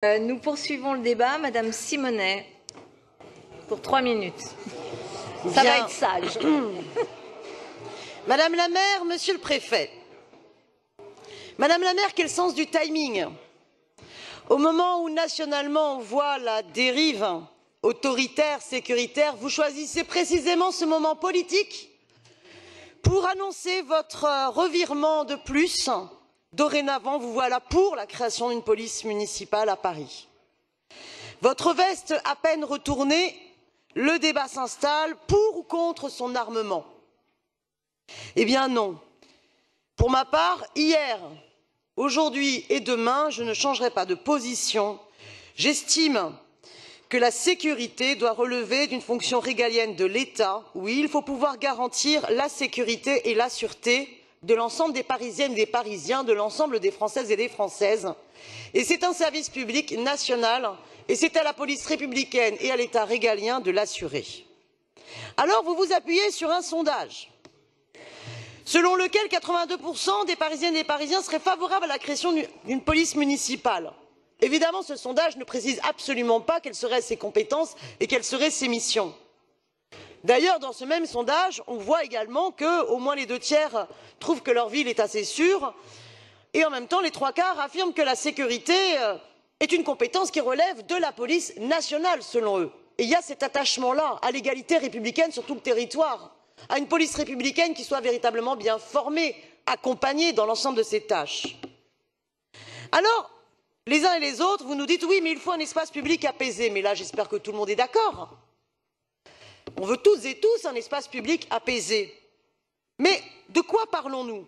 Nous poursuivons le débat. Madame Simonet, pour 3 minutes. Ça va être sage. Madame la maire, monsieur le préfet. Madame la maire, quel sens du timing? Au moment où nationalement on voit la dérive autoritaire, sécuritaire, vous choisissez précisément ce moment politique pour annoncer votre revirement de plus. Dorénavant, vous voilà pour la création d'une police municipale à Paris. Votre veste à peine retournée, le débat s'installe pour ou contre son armement. Eh bien non. Pour ma part, hier, aujourd'hui et demain, je ne changerai pas de position. J'estime que la sécurité doit relever d'une fonction régalienne de l'État. Oui, il faut pouvoir garantir la sécurité et la sûreté de l'ensemble des Parisiennes et des Parisiens, de l'ensemble des Françaises et des Françaises. Et c'est un service public national et c'est à la police républicaine et à l'État régalien de l'assurer. Alors vous vous appuyez sur un sondage selon lequel 82% des Parisiennes et des Parisiens seraient favorables à la création d'une police municipale. Évidemment, ce sondage ne précise absolument pas quelles seraient ses compétences et quelles seraient ses missions. D'ailleurs, dans ce même sondage, on voit également qu'au moins les 2/3 trouvent que leur ville est assez sûre et en même temps, les 3/4 affirment que la sécurité est une compétence qui relève de la police nationale, selon eux. Et il y a cet attachement-là à l'égalité républicaine sur tout le territoire, à une police républicaine qui soit véritablement bien formée, accompagnée dans l'ensemble de ses tâches. Alors, les uns et les autres, vous nous dites oui, mais il faut un espace public apaisé. Mais là, j'espère que tout le monde est d'accord. On veut toutes et tous un espace public apaisé. Mais de quoi parlons-nous?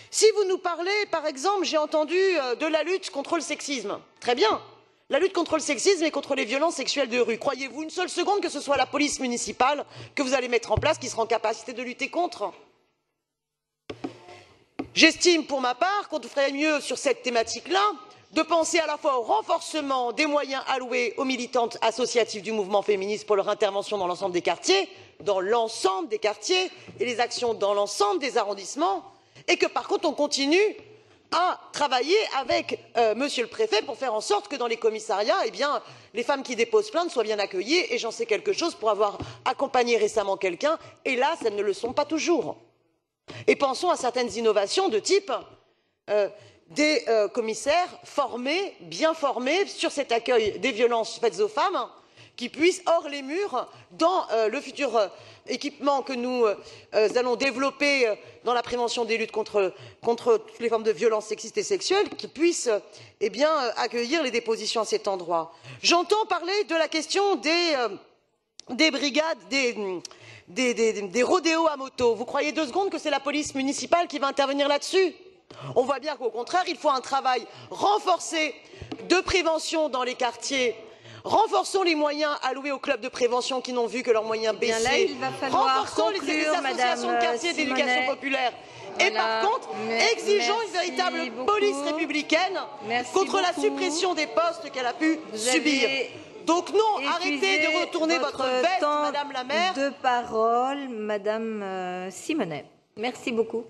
Si vous nous parlez, par exemple, j'ai entendu de la lutte contre le sexisme. Très bien. La lutte contre le sexisme et contre les violences sexuelles de rue. Croyez-vous une seule seconde que ce soit la police municipale que vous allez mettre en place qui sera en capacité de lutter contre? J'estime pour ma part qu'on ferait mieux sur cette thématique-là de penser à la fois au renforcement des moyens alloués aux militantes associatives du mouvement féministe pour leur intervention dans l'ensemble des quartiers, et les actions dans l'ensemble des arrondissements, et que par contre on continue à travailler avec monsieur le préfet pour faire en sorte que dans les commissariats, eh bien, les femmes qui déposent plainte soient bien accueillies, et j'en sais quelque chose pour avoir accompagné récemment quelqu'un, hélas, elles ne le sont pas toujours. Et pensons à certaines innovations de type des commissaires formés, bien formés sur cet accueil des violences faites aux femmes, qui puissent, hors les murs, dans le futur équipement que nous allons développer dans la prévention des luttes contre toutes les formes de violences sexistes et sexuelles, qui puissent eh bien, accueillir les dépositions à cet endroit. J'entends parler de la question des brigades, des rodéos à moto. Vous croyez 2 secondes que c'est la police municipale qui va intervenir là-dessus? On voit bien qu'au contraire, il faut un travail renforcé de prévention dans les quartiers. Renforçons les moyens alloués aux clubs de prévention qui n'ont vu que leurs moyens baisser. Renforçons les associations de quartier d'éducation populaire. Et par contre, exigeons une véritable police républicaine contre la suppression des postes qu'elle a pu subir. Donc non, arrêtez de retourner votre veste, Madame la maire. De parole, Madame Simonet. Merci beaucoup.